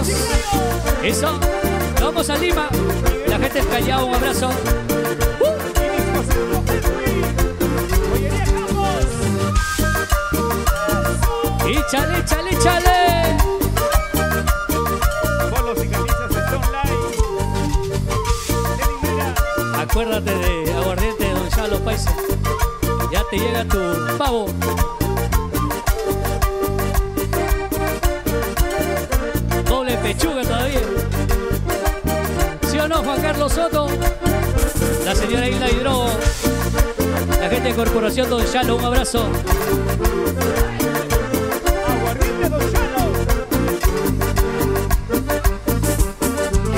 muchachos. Eso. Vamos a Lima. La gente es Callao, un abrazo. Échale, échale, échale. Bolos y camisas de online. Acuérdate de aguardiente de Don Chalo Paisa. Ya te llega tu pavo. Doble pechuga todavía. ¿Sí o no, Juan Carlos Soto? La señora Hilda Hidrobo. La gente de Corporación Don Chalo, un abrazo. Aguardiente Don Chalo.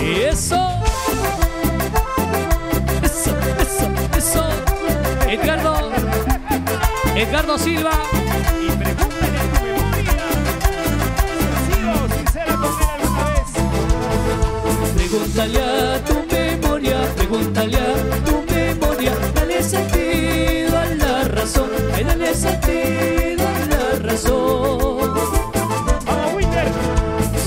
Y eso. Eso. Edgardo Silva. Y pregúntale a tu memoria. ¿Has sido sincera con él alguna vez? Pregúntale a tu memoria, pregúntale a tu memoria. Dale sentido a la razón, ay, dale sentido a la razón. Vamos, Winter.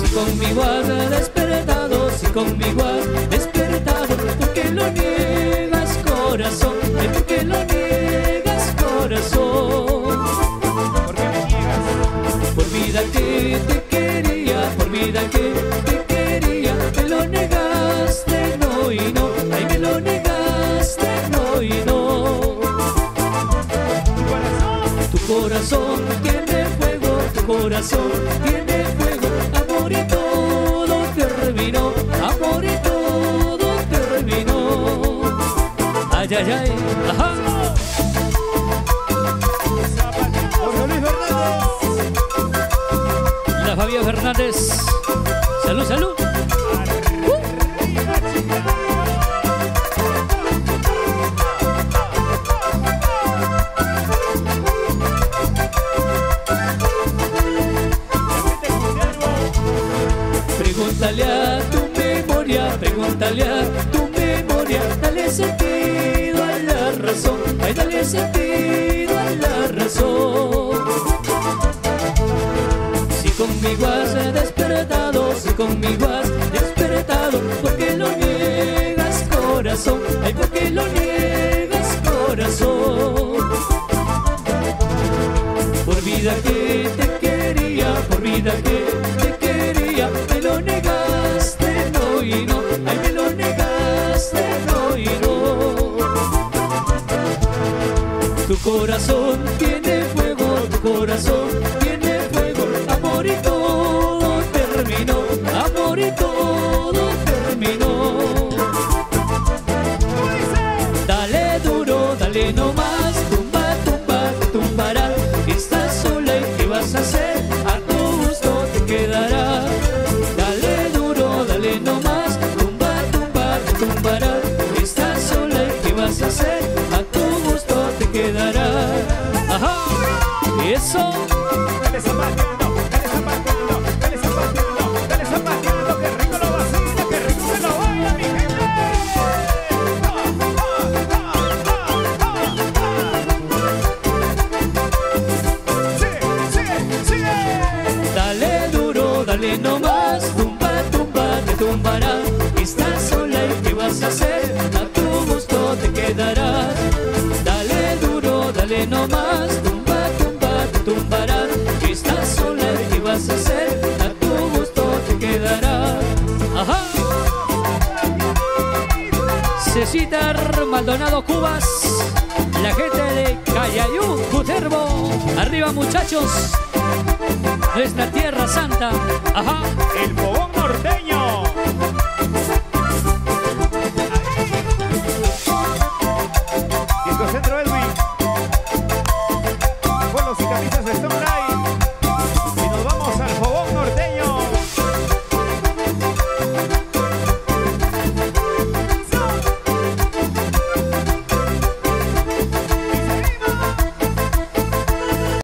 Si conmigo has despertado, si conmigo has despertado, ¿por qué lo niegas, corazón? Ay, ¿por qué lo niegas, corazón? ¿Por qué me niegas? Por vida que te quería, por vida que te quería, me lo negaste, no y no, ay, me lo negaste, no y no. Tu corazón tiene fuego, tu corazón tiene fuego, amor y todo terminó, amor y todo terminó. Ay, ay, ay, ajá. La Fabián Fernández. Salud, salud. Pregúntale a tu memoria, pregúntale a tu memoria, dale sentido a la razón, ay, dale sentido a la razón. Si conmigo has despertado, si conmigo has despertado, ¿por qué lo niegas, corazón? Ay, ¿por qué lo niegas, corazón? Por vida que te quería, por vida que te quería, me lo negaste, no y no, ay, me lo negaste, no y no. Tu corazón tiene fuego, tu corazón tiene fuego, amor y todo terminó, amor y todo terminó. Dale duro, dale nomás, tumba, tumba, te tumbará. Estás sola y ¿qué vas a hacer? A tu gusto te quedará. Dale duro, dale nomás, tumba, tumba, te tumbará. Estás sola y ¿qué vas a hacer? A tu gusto te quedará. Ajá, y eso. Dale zapateando, dale zapateando, dale zapateando, dale zapateando, que rico lo vacila, que rico se lo baila, mi gente. Dale duro, dale nomás, tumba, tumba, te tumbará. Estás sola y ¿qué vas a hacer? A tu gusto te quedarás. Dale duro, dale nomás, tumba, tumba, te tumbará. Estás sola y ¿qué vas a hacer? A tu gusto te quedarás. Ajá. Cecitar Maldonado Cubas, la gente de Callayú, Cutervo. Arriba, muchachos. Nuestra tierra santa. Ajá. El fogón norteño.